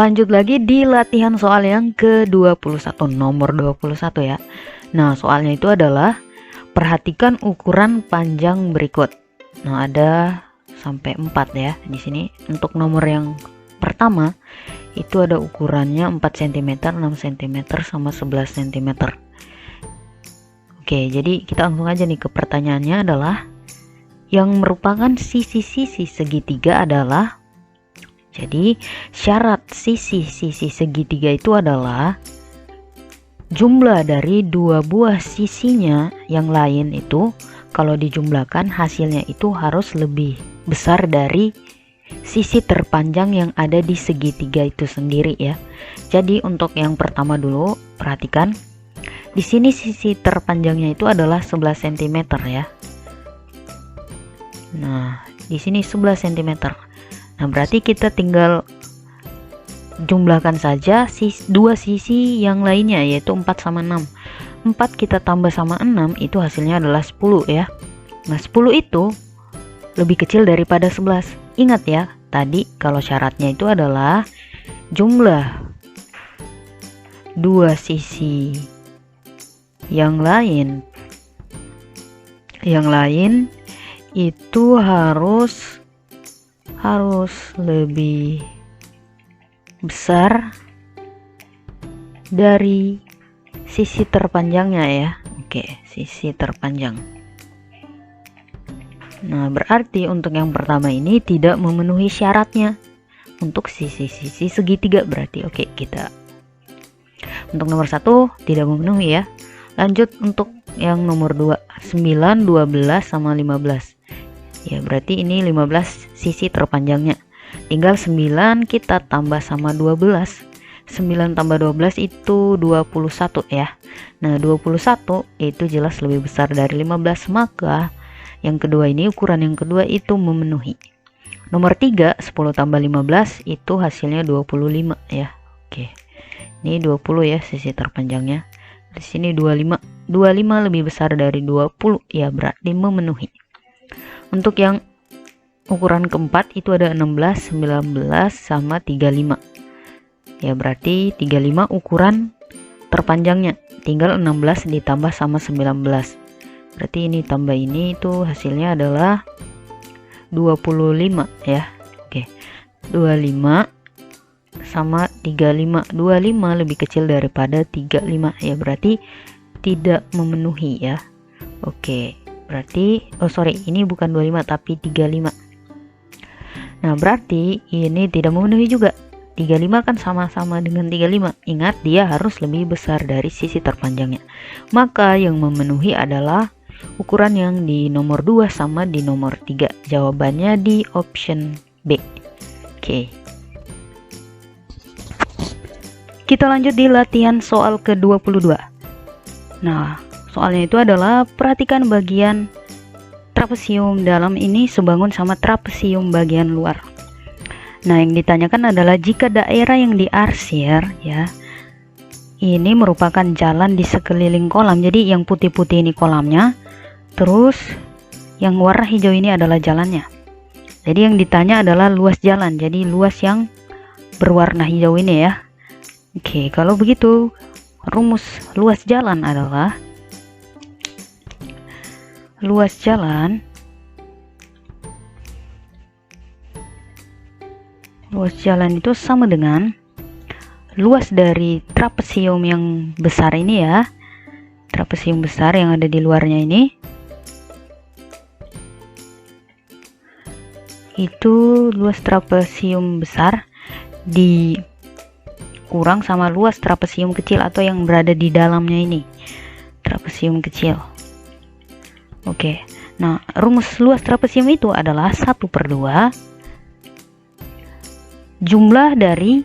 lanjut lagi di latihan soal yang ke-21, nomor 21 ya. Nah, soalnya itu adalah perhatikan ukuran panjang berikut. Nah, ada sampai 4 ya di sini. Untuk nomor yang pertama itu ada ukurannya 4 cm, 6 cm sama 11 cm. Oke, jadi kita langsung aja nih ke pertanyaannya adalah yang merupakan sisi-sisi segitiga adalah, jadi syarat sisi-sisi segitiga itu adalah jumlah dari dua buah sisinya yang lain itu kalau dijumlahkan hasilnya itu harus lebih besar dari sisi terpanjang yang ada di segitiga itu sendiri ya. Jadi untuk yang pertama dulu perhatikan di sini sisi terpanjangnya itu adalah 11 cm ya. Nah, di sini 11 cm. Nah, berarti kita tinggal jumlahkan saja dua sisi yang lainnya yaitu 4 sama 6. 4 kita tambah sama 6 itu hasilnya adalah 10 ya. Nah, 10 itu lebih kecil daripada 11. Ingat ya, tadi kalau syaratnya itu adalah jumlah dua sisi yang lain itu harus lebih besar dari sisi terpanjangnya ya. Oke, sisi terpanjang. Nah, berarti untuk yang pertama ini tidak memenuhi syaratnya untuk sisi-sisi segitiga berarti. Oke, kita untuk nomor 1 tidak memenuhi ya. Lanjut untuk yang nomor 2, 9, 12 sama 15. Ya, berarti ini 15 sisi terpanjangnya. Tinggal 9 kita tambah sama 12. 9 tambah 12 itu 21 ya. Nah, 21 itu jelas lebih besar dari 15, maka yang kedua ini, ukuran yang kedua itu memenuhi. Nomor 3, 10 tambah 15 itu hasilnya 25 ya. Oke. Ini 20 ya sisi terpanjangnya. Di sini 25 lebih besar dari 20 ya, berarti memenuhi. Untuk yang ukuran keempat itu ada 16, 19 sama 35 ya, berarti 35 ukuran terpanjangnya, tinggal 16 ditambah sama 19, berarti ini tambah ini itu hasilnya adalah 25 ya. Oke, 25 sama 35, 25 lebih kecil daripada 35 ya, berarti tidak memenuhi ya. Oke, berarti ini bukan 25 tapi 35. Nah, berarti ini tidak memenuhi juga. 35 kan sama-sama dengan 35. Ingat, dia harus lebih besar dari sisi terpanjangnya. Maka yang memenuhi adalah ukuran yang di nomor 2 sama di nomor 3. Jawabannya di option B. Oke. Kita lanjut di latihan soal ke-22. Nah, soalnya itu adalah perhatikan bagian trapesium dalam ini sebangun sama trapesium bagian luar. Nah, yang ditanyakan adalah jika daerah yang diarsir ya, ini merupakan jalan di sekeliling kolam. Jadi yang putih-putih ini kolamnya, terus yang warna hijau ini adalah jalannya. Jadi yang ditanya adalah luas jalan, jadi luas yang berwarna hijau ini ya. Oke, kalau begitu rumus luas jalan adalah luas jalan itu sama dengan luas dari trapesium yang besar ini ya, trapesium besar yang ada di luarnya ini, itu luas trapesium besar dikurang sama luas trapesium kecil atau yang berada di dalamnya ini, trapesium kecil. Oke, nah rumus luas trapesium itu adalah 1/2 jumlah dari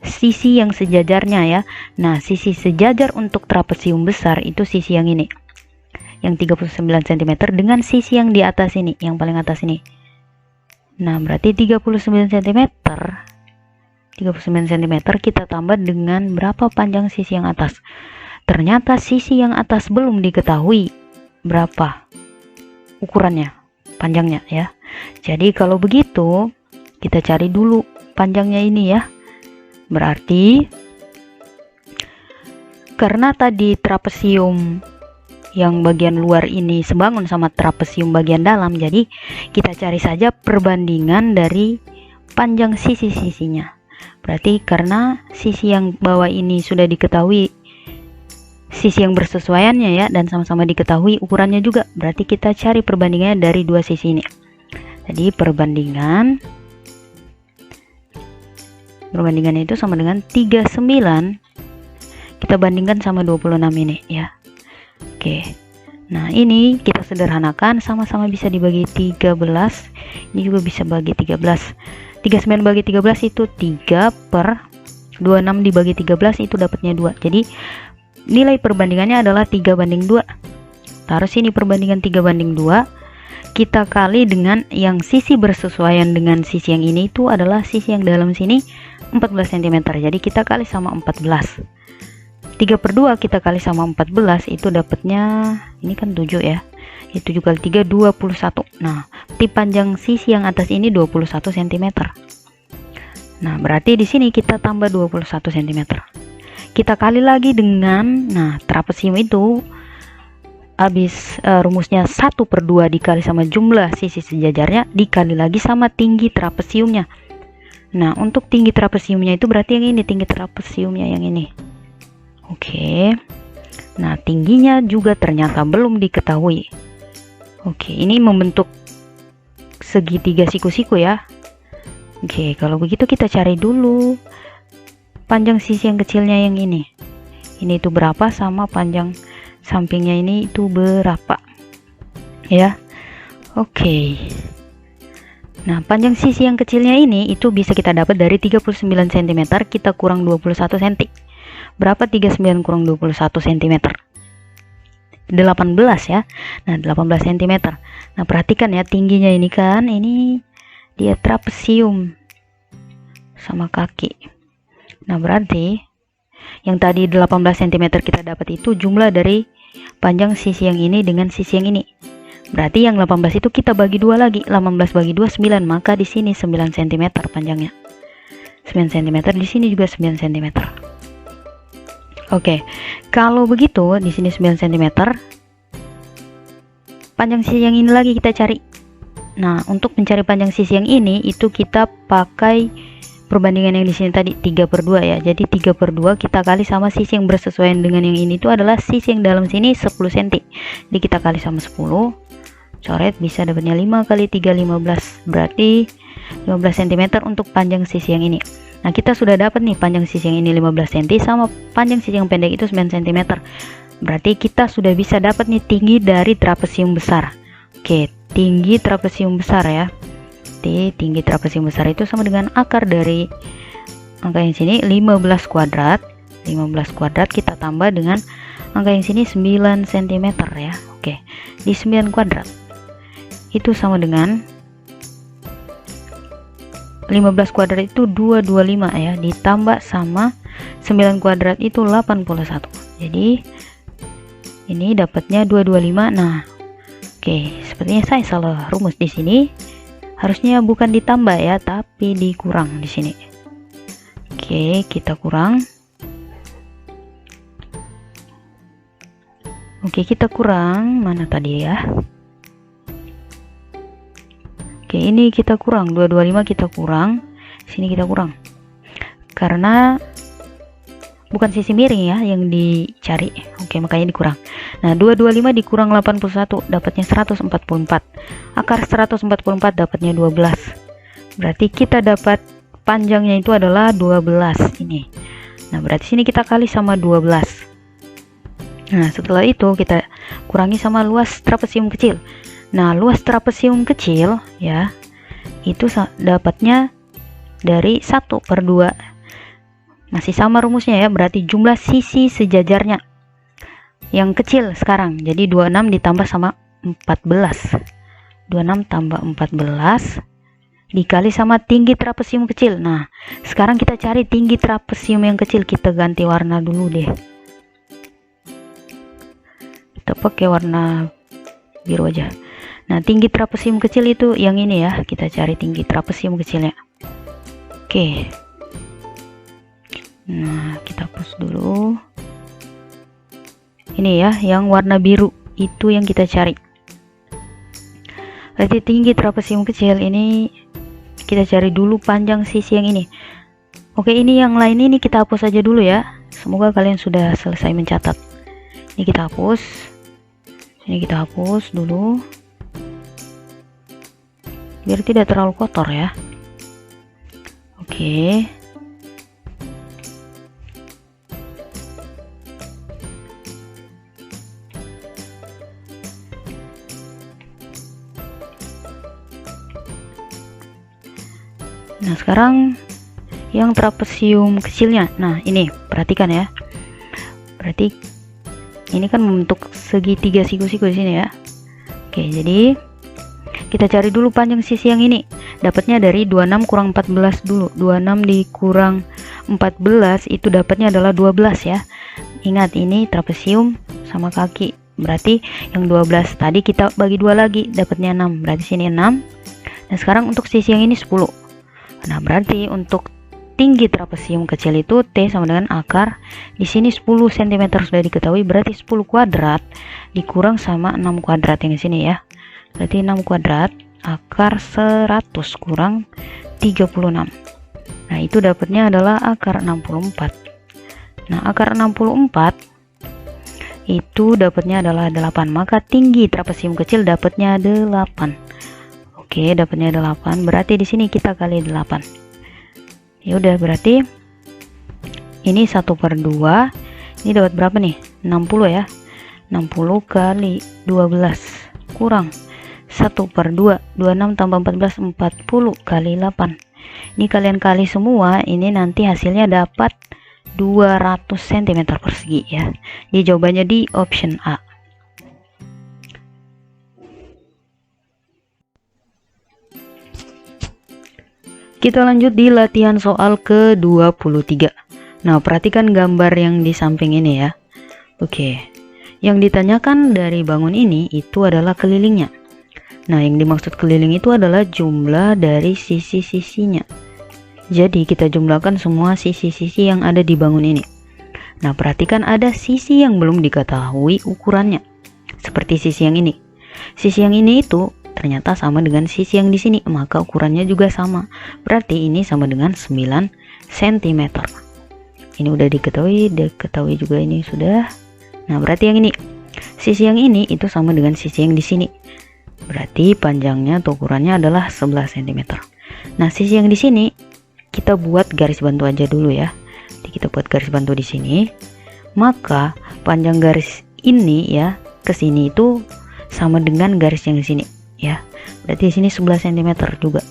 sisi yang sejajarnya ya. Nah, sisi sejajar untuk trapesium besar itu sisi yang ini, yang 39 cm dengan sisi yang di atas ini, yang paling atas ini. Nah, berarti 39 cm kita tambah dengan berapa panjang sisi yang atas. Ternyata sisi yang atas belum diketahui berapa ukurannya, panjangnya ya. Jadi kalau begitu kita cari dulu panjangnya ini ya. Berarti karena tadi trapesium yang bagian luar ini sebangun sama trapesium bagian dalam, jadi kita cari saja perbandingan dari panjang sisi-sisinya. Berarti karena sisi yang bawah ini sudah diketahui sisi yang bersesuaiannya ya, dan sama-sama diketahui ukurannya juga, berarti kita cari perbandingannya dari dua sisi ini. Jadi perbandingannya itu sama dengan 39, kita bandingkan sama 26 ini ya. Oke, nah ini kita sederhanakan, sama-sama bisa dibagi 13, ini juga bisa bagi 13. 39 bagi 13 itu 3 per 26 dibagi 13 itu dapatnya 2. Jadi nilai perbandingannya adalah 3:2. Taruh sini perbandingan 3:2, kita kali dengan yang sisi bersesuaian dengan sisi yang ini, itu adalah sisi yang dalam sini 14 cm. Jadi kita kali sama 14. 3/2 kita kali sama 14 itu dapatnya, ini kan 7 ya, 7 kali 3 21. Nah, berarti panjang sisi yang atas ini 21 cm. Nah, berarti di sini kita tambah 21 cm. Kita kali lagi dengan, nah, trapesium itu habis rumusnya 1/2 dikali sama jumlah sisi sejajarnya dikali lagi sama tinggi trapesiumnya. Nah, untuk tinggi trapesiumnya itu berarti yang ini, tinggi trapesiumnya yang ini. Oke, nah tingginya juga ternyata belum diketahui. Oke, ini membentuk segitiga siku-siku ya. Oke, kalau begitu kita cari dulu panjang sisi yang kecilnya yang ini. Ini itu berapa sama panjang sampingnya ini itu berapa ya. Oke, nah panjang sisi yang kecilnya ini itu bisa kita dapat dari 39 cm kita kurang 21 cm. Berapa 39 kurang 21 cm? 18 ya. Nah, 18 cm. Nah, perhatikan ya tingginya ini kan, ini dia trapesium sama kaki. Nah, berarti yang tadi 18 cm kita dapat itu jumlah dari panjang sisi yang ini dengan sisi yang ini. Berarti yang 18 itu kita bagi 2 lagi. 18 bagi 2 9, maka di sini 9 cm panjangnya. 9 cm, di sini juga 9 cm. Oke, kalau begitu di sini 9 cm. Panjang sisi yang ini lagi kita cari. Nah, untuk mencari panjang sisi yang ini itu kita pakai perbandingan yang di sini tadi 3/2 ya. Jadi 3/2 kita kali sama sisi yang bersesuaian dengan yang ini itu adalah sisi yang dalam sini 10 cm. Jadi kita kali sama 10. Coret bisa dapatnya 5 kali 3 15. Berarti 15 cm untuk panjang sisi yang ini. Nah, kita sudah dapat nih panjang sisi yang ini 15 cm sama panjang sisi yang pendek itu 9 cm. Berarti kita sudah bisa dapat nih tinggi dari trapesium besar. Oke, tinggi trapesium besar ya. Tinggi trapesium besar itu sama dengan akar dari angka yang sini 15 kuadrat. 15 kuadrat kita tambah dengan angka yang sini 9 cm ya. Oke, di 9 kuadrat itu sama dengan 15 kuadrat itu 225 ya, ditambah sama 9 kuadrat itu 81. Jadi ini dapatnya 225. Nah, oke, sepertinya saya salah rumus di sini. Harusnya bukan ditambah ya, tapi dikurang di sini. Oke, kita kurang. Oke, kita kurang mana tadi ya? Oke, ini kita kurang 225, kita kurang sini, kita kurang karena bukan sisi miring ya yang dicari. Oke, makanya dikurang. Nah, 225 dikurang 81 dapatnya 144. Akar 144 dapatnya 12. Berarti kita dapat panjangnya itu adalah 12 ini. Nah, berarti sini kita kali sama 12. Nah, setelah itu kita kurangi sama luas trapesium kecil. Nah, luas trapesium kecil ya itu dapatnya dari 1/2. Masih sama rumusnya ya, berarti jumlah sisi sejajarnya yang kecil sekarang. Jadi 26 ditambah sama 14. 26 tambah 14 dikali sama tinggi trapesium kecil. Nah, sekarang kita cari tinggi trapesium yang kecil. Kita ganti warna dulu deh. Kita pakai warna biru aja. Nah, tinggi trapesium kecil itu yang ini ya. Kita cari tinggi trapesium kecilnya. Oke. Nah, kita hapus dulu. Ini ya, yang warna biru itu yang kita cari. Berarti tinggi trapesium kecil ini kita cari dulu panjang sisi yang ini. Oke, ini yang lain ini kita hapus aja dulu ya. Semoga kalian sudah selesai mencatat. Ini kita hapus. Ini kita hapus dulu. Biar tidak terlalu kotor ya. Oke. Nah, sekarang yang trapesium kecilnya. Nah, ini perhatikan ya. Berarti ini kan membentuk segitiga siku-siku di sini ya. Oke, jadi kita cari dulu panjang sisi yang ini. Dapatnya dari 26 kurang 14 dulu. 26 dikurang 14 itu dapatnya adalah 12 ya. Ingat, ini trapesium sama kaki. Berarti yang 12 tadi kita bagi dua lagi, dapatnya 6. Berarti sini 6. Nah, sekarang untuk sisi yang ini 10. Nah, berarti untuk tinggi trapesium kecil itu T sama dengan akar. Di sini 10 cm sudah diketahui, berarti 10 kuadrat dikurang sama 6 kuadrat yang di sini ya. Berarti 6 kuadrat akar 100 kurang 36. Nah, itu dapatnya adalah akar 64. Nah, akar 64 itu dapatnya adalah 8. Maka tinggi trapesium kecil dapatnya 8. Oke, dapatnya 8. Berarti di sini kita kali 8. Ya udah, berarti ini 1/2. Ini dapat berapa nih? 60 ya. 60 kali 12 kurang 1/2. 26 tambah 14 40 kali 8. Ini kalian kali semua, ini nanti hasilnya dapat 200 cm persegi ya. Jadi jawabannya di option A. Kita lanjut di latihan soal ke-23. Nah, perhatikan gambar yang di samping ini ya. Oke. Yang ditanyakan dari bangun ini itu adalah kelilingnya. Nah, yang dimaksud keliling itu adalah jumlah dari sisi-sisinya. Jadi, kita jumlahkan semua sisi-sisi yang ada di bangun ini. Nah, perhatikan ada sisi yang belum diketahui ukurannya. Seperti sisi yang ini. Sisi yang ini itu ternyata sama dengan sisi yang di sini, maka ukurannya juga sama. Berarti ini sama dengan 9 cm. Ini udah diketahui juga ini sudah. Nah, berarti yang ini, sisi yang ini itu sama dengan sisi yang di sini. Berarti panjangnya atau ukurannya adalah 11 cm. Nah, sisi yang di sini kita buat garis bantu aja dulu ya. Jadi kita buat garis bantu di sini. Maka panjang garis ini ya ke sini itu sama dengan garis yang di sini. Ya, berarti di sini 11 cm juga.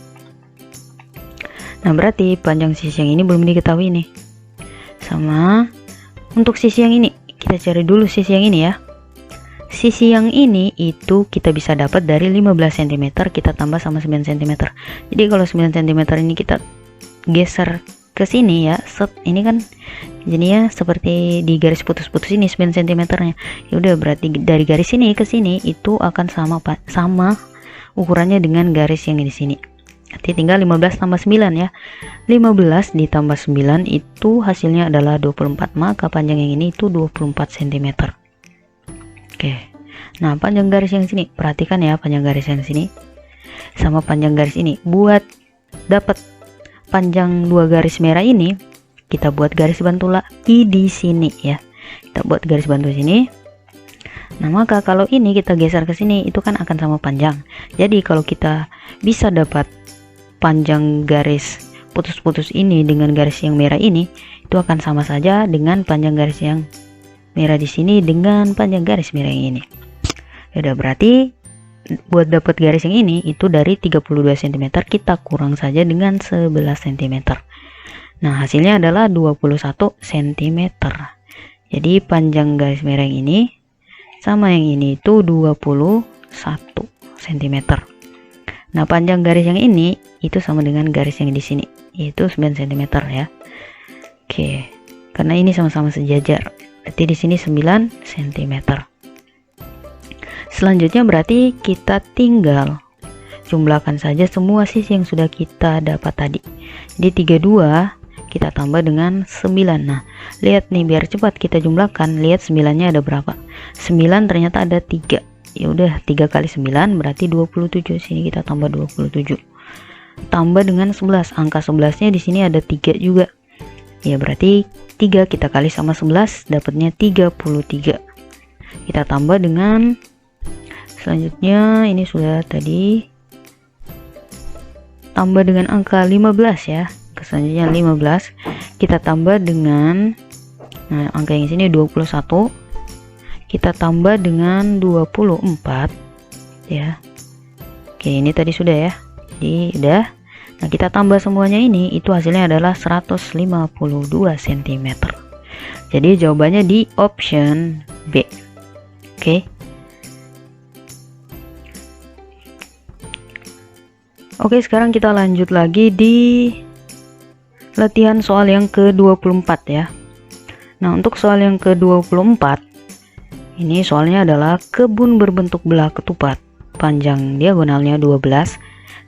Nah, berarti panjang sisi yang ini belum diketahui nih. Sama untuk sisi yang ini, kita cari dulu sisi yang ini ya. Sisi yang ini itu kita bisa dapat dari 15 cm kita tambah sama 9 cm. Jadi kalau 9 cm ini kita geser ke sini ya, set, ini kan jadinya seperti di garis putus-putus ini 9 cm nya. Ya udah, berarti dari garis sini ke sini itu akan sama ukurannya dengan garis yang di sini. Nanti tinggal 15 tambah 9 ya. 15 ditambah 9 itu hasilnya adalah 24. Maka panjang yang ini itu 24 cm. Oke. Nah, panjang garis yang sini, perhatikan ya, panjang garis yang sini sama panjang garis ini. Buat dapat panjang dua garis merah ini, kita buat garis bantu lagi di sini ya. Kita buat garis bantu sini. Nah, maka kalau ini kita geser ke sini itu kan akan sama panjang. Jadi kalau kita bisa dapat panjang garis putus-putus ini dengan garis yang merah ini, itu akan sama saja dengan panjang garis yang merah di sini dengan panjang garis merah yang ini. Ya udah, berarti buat dapat garis yang ini itu dari 32 cm kita kurang saja dengan 11 cm. Nah, hasilnya adalah 21 cm. Jadi panjang garis merah yang ini sama yang ini itu 21 cm. Nah, panjang garis yang ini itu sama dengan garis yang di sini, yaitu 9 cm ya. Oke, karena ini sama-sama sejajar. Berarti di sini 9 cm. Selanjutnya berarti kita tinggal jumlahkan saja semua sisi yang sudah kita dapat tadi. Jadi 32 kita tambah dengan 9. Nah, lihat nih, biar cepat kita jumlahkan, lihat 9-nya ada berapa. 9 ternyata ada 3. Ya udah, 3 kali 9 berarti 27. Sini kita tambah 27. Tambah dengan 11. Angka 11-nya di sini ada 3 juga. Ya berarti 3 kita kali sama 11 dapatnya 33. Kita tambah dengan selanjutnya, ini sudah tadi, tambah dengan angka 15 ya. Selanjutnya 15 kita tambah dengan, nah angka yang sini 21, kita tambah dengan 24 ya. Oke, ini tadi sudah ya, jadi udah. Nah, kita tambah semuanya ini, itu hasilnya adalah 152 cm. Jadi jawabannya di option B. Oke. Oke, sekarang kita lanjut lagi di latihan soal yang ke-24 ya. Nah, untuk soal yang ke-24 ini soalnya adalah kebun berbentuk belah ketupat, panjang diagonalnya 12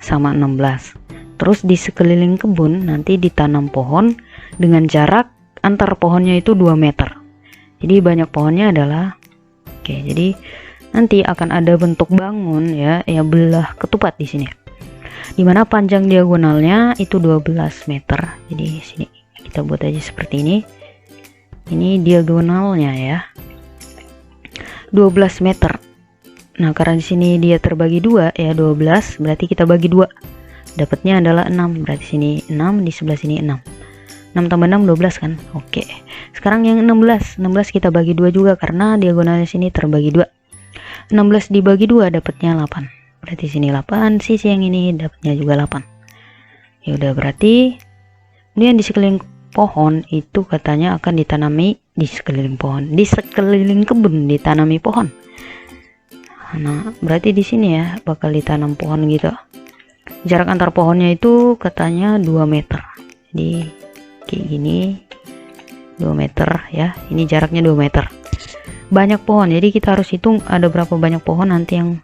sama 16. Terus di sekeliling kebun nanti ditanam pohon dengan jarak antar pohonnya itu 2 meter. Jadi banyak pohonnya adalah, oke, jadi nanti akan ada bentuk bangun ya, belah ketupat di sini. Dimana panjang diagonalnya itu 12 meter. Jadi sini kita buat aja seperti ini. Ini diagonalnya ya, 12 meter. Nah, karena di sini dia terbagi 2 ya, 12 berarti kita bagi 2. Dapatnya adalah 6. Berarti sini 6, di sebelah sini 6. 6 tambah 6 12 kan? Oke. Sekarang yang 16 kita bagi 2 juga karena diagonalnya sini terbagi 2. 16 dibagi 2 dapatnya 8. Berarti sini 8, sisi yang ini dapatnya juga 8. Ya udah, berarti kemudian di sekeliling pohon itu katanya akan ditanami, di sekeliling pohon, di sekeliling kebun ditanami pohon. Nah, berarti di sini ya bakal ditanam pohon gitu. Jarak antar pohonnya itu katanya 2 meter. Jadi kayak gini, 2 meter ya. Ini jaraknya 2 meter. Banyak pohon, jadi kita harus hitung ada berapa banyak pohon nanti yang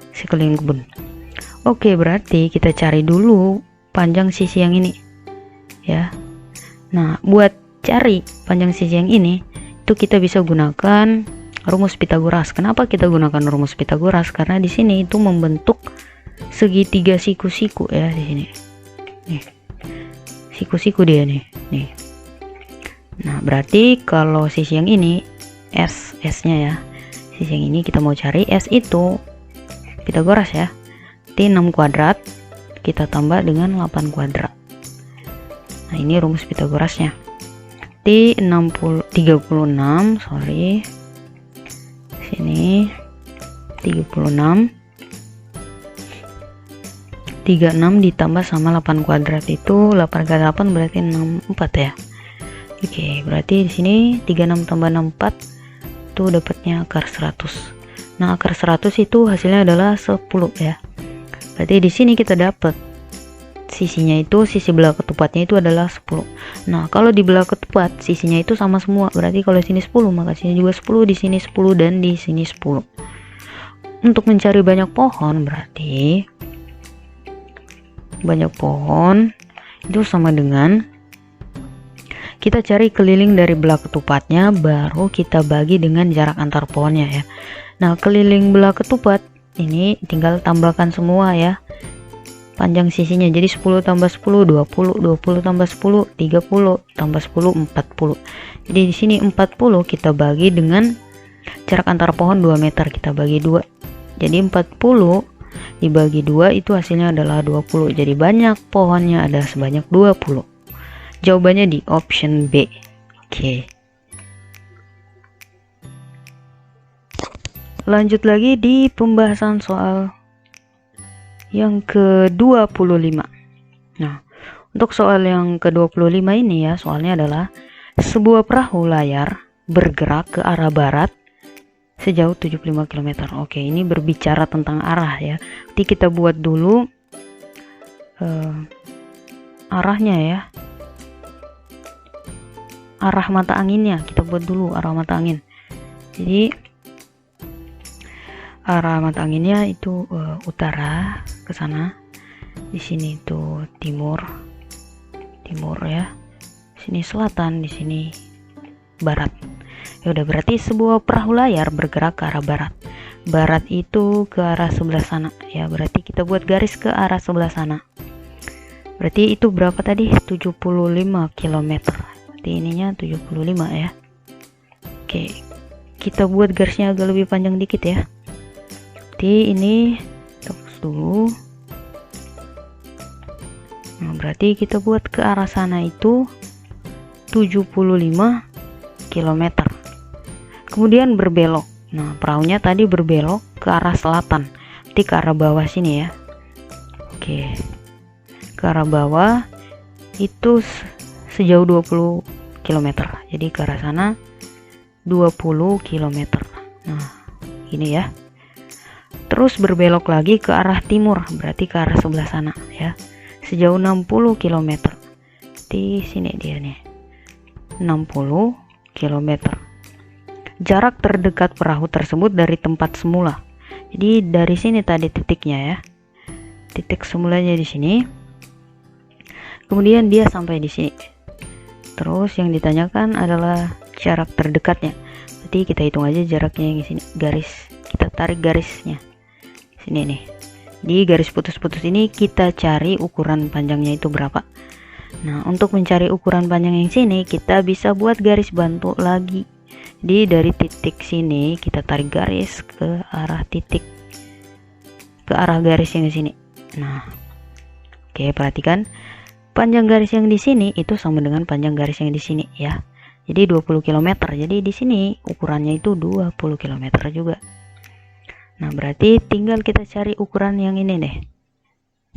sekeliling kebun. Oke, berarti kita cari dulu panjang sisi yang ini ya. Nah, buat cari panjang sisi yang ini itu kita bisa gunakan rumus Pitagoras. Kenapa kita gunakan rumus Pitagoras? Karena di sini itu membentuk segitiga siku-siku ya di sini. Nih. Siku-siku dia nih. Nah, berarti kalau sisi yang ini S-nya ya. Sisi yang ini kita mau cari S itu Pitagoras ya. T 6 kuadrat kita tambah dengan 8 kuadrat. Nah, ini rumus Pitagorasnya. T 36, sorry. Sini 36. 36 ditambah sama 8 kuadrat itu 8 kali 8 berarti 64 ya. Oke, berarti di sini 36 tambah 64 itu dapatnya akar 100. Nah, akar 100 itu hasilnya adalah 10 ya. Berarti di sini kita dapat sisinya itu, sisi belah ketupatnya itu adalah 10. Nah, kalau di belah ketupat sisinya itu sama semua. Berarti kalau sini 10, maka sini juga 10, di sini 10 dan di sini 10. Untuk mencari banyak pohon berarti banyak pohon itu sama dengan kita cari keliling dari belah ketupatnya, baru kita bagi dengan jarak antar pohonnya ya. Nah, keliling belah ketupat ini tinggal tambahkan semua ya panjang sisinya. Jadi 10 tambah 10 20, 20 tambah 10 30, tambah 10 40. Jadi di sini 40 kita bagi dengan jarak antar pohon 2 meter, kita bagi 2. Jadi 40 dibagi 2 itu hasilnya adalah 20. Jadi banyak pohonnya ada sebanyak 20. Jawabannya di option B. Oke. Lanjut lagi di pembahasan soal yang ke-25. Nah, untuk soal yang ke-25 ini ya, soalnya adalah sebuah perahu layar bergerak ke arah barat sejauh 75 km. Oke, ini berbicara tentang arah ya. Jadi kita buat dulu arahnya ya. Arah mata anginnya, kita buat dulu arah mata angin. Jadi arah mata anginnya itu utara ke sana. Di sini itu timur ya. sini selatan, di sini barat. Ya udah, berarti sebuah perahu layar bergerak ke arah barat. Barat itu ke arah sebelah sana ya, berarti kita buat garis ke arah sebelah sana. Berarti itu berapa tadi? 75 km. Berarti ininya 75 ya. Oke, kita buat garisnya agak lebih panjang dikit ya. Berarti ini tembus dulu. Nah, berarti kita buat ke arah sana itu 75 km. Kemudian berbelok. Nah, perahunya tadi berbelok ke arah selatan. Berarti ke arah bawah sini ya. Oke. Ke arah bawah itu sejauh 20 km. Jadi ke arah sana 20 km. Nah, ini ya. Terus berbelok lagi ke arah timur, berarti ke arah sebelah sana ya. Sejauh 60 km. Di sini dia nih. 60 km. Jarak terdekat perahu tersebut dari tempat semula. Jadi dari sini tadi titiknya ya. Titik semulanya di sini. Kemudian dia sampai di sini. Terus yang ditanyakan adalah jarak terdekatnya. Berarti kita hitung aja jaraknya yang di sini. Garis. Kita tarik garisnya. Sini nih. Di garis putus-putus ini kita cari ukuran panjangnya itu berapa. Nah, untuk mencari ukuran panjang yang sini kita bisa buat garis bantu lagi. Jadi dari titik sini kita tarik garis ke arah titik, ke arah garis yang di sini. Nah, oke, perhatikan panjang garis yang di sini itu sama dengan panjang garis yang di sini ya. Jadi 20 km. Jadi di sini ukurannya itu 20 km juga. Nah, berarti tinggal kita cari ukuran yang ini deh,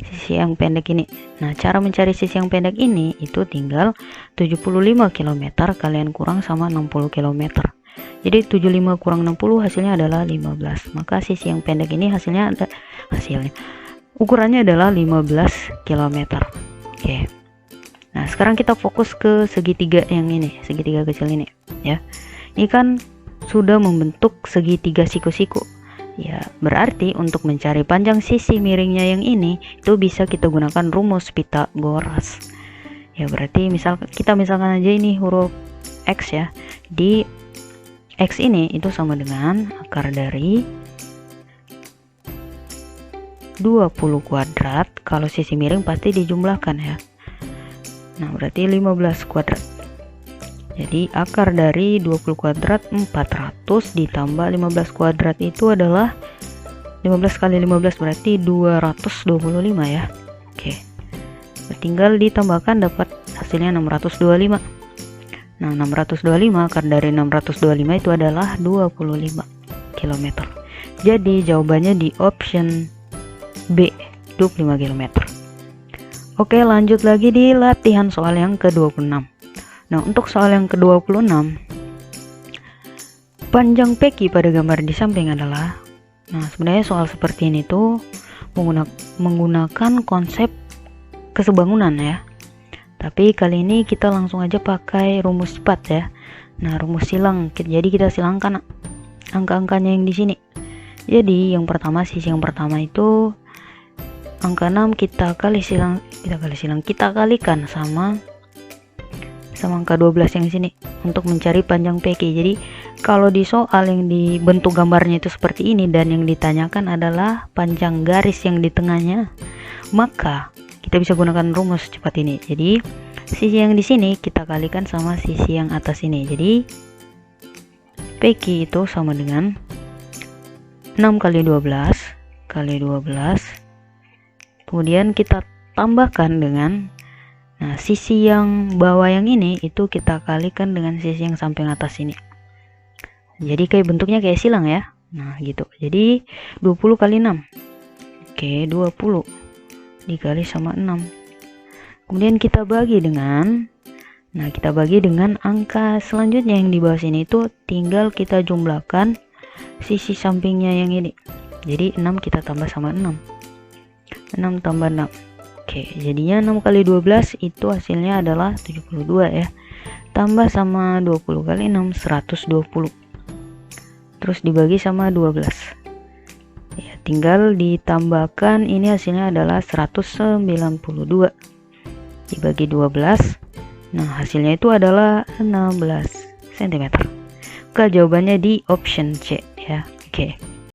sisi yang pendek ini. Nah, cara mencari sisi yang pendek ini itu tinggal 75 km kalian kurang sama 60 km. Jadi 75 kurang 60 hasilnya adalah 15. Maka sisi yang pendek ini hasilnya ukurannya adalah 15 km. Oke. Nah, sekarang kita fokus ke segitiga yang ini, segitiga kecil ini ya. Ini kan sudah membentuk segitiga siku-siku. Ya, berarti untuk mencari panjang sisi miringnya yang ini itu bisa kita gunakan rumus Pythagoras. Ya, berarti misalkan aja ini huruf X ya. Di X ini itu sama dengan akar dari 20 kuadrat. Kalau sisi miring pasti dijumlahkan ya. Nah, berarti 15 kuadrat. Jadi akar dari 20 kuadrat 400 ditambah 15 kuadrat itu adalah 15 kali 15 berarti 225 ya. Oke. Tinggal ditambahkan dapat hasilnya 625. Nah, 625 akar dari 625 itu adalah 25 km. Jadi jawabannya di option B, 25 km. Oke, lanjut lagi di latihan soal yang ke-26. Nah, untuk soal yang ke-26, panjang PQ pada gambar di samping adalah, nah sebenarnya soal seperti ini tuh menggunakan konsep kesebangunan ya. Tapi kali ini kita langsung aja pakai rumus cepat ya. Nah, rumus silang. Jadi kita silangkan angka-angkanya yang di sini. Jadi yang pertama, sisi yang pertama itu angka 6 kita kalikan sama angka 12 yang sini untuk mencari panjang PQ. Jadi kalau di soal yang dibentuk gambarnya itu seperti ini dan yang ditanyakan adalah panjang garis yang di tengahnya, maka kita bisa gunakan rumus cepat ini. Jadi sisi yang di sini kita kalikan sama sisi yang atas ini. Jadi PQ itu sama dengan 6 kali 12 kali 12. Kemudian kita tambahkan dengan, nah sisi yang bawah yang ini itu kita kalikan dengan sisi yang samping atas ini. Jadi kayak bentuknya kayak silang ya. Nah gitu. Jadi 20 kali 6. Oke, 20 dikali sama 6. Kemudian kita bagi dengan, nah kita bagi dengan angka selanjutnya yang di bawah sini itu tinggal kita jumlahkan sisi sampingnya yang ini. Jadi 6 kita tambah sama 6. 6 tambah 6. Oke, jadinya 6 kali 12 itu hasilnya adalah 72 ya. Tambah sama 20 kali 6, 120. Terus dibagi sama 12. Ya, tinggal ditambahkan, ini hasilnya adalah 192. Dibagi 12 Nah, hasilnya itu adalah 16 cm. Oke, jawabannya di option C ya. Oke.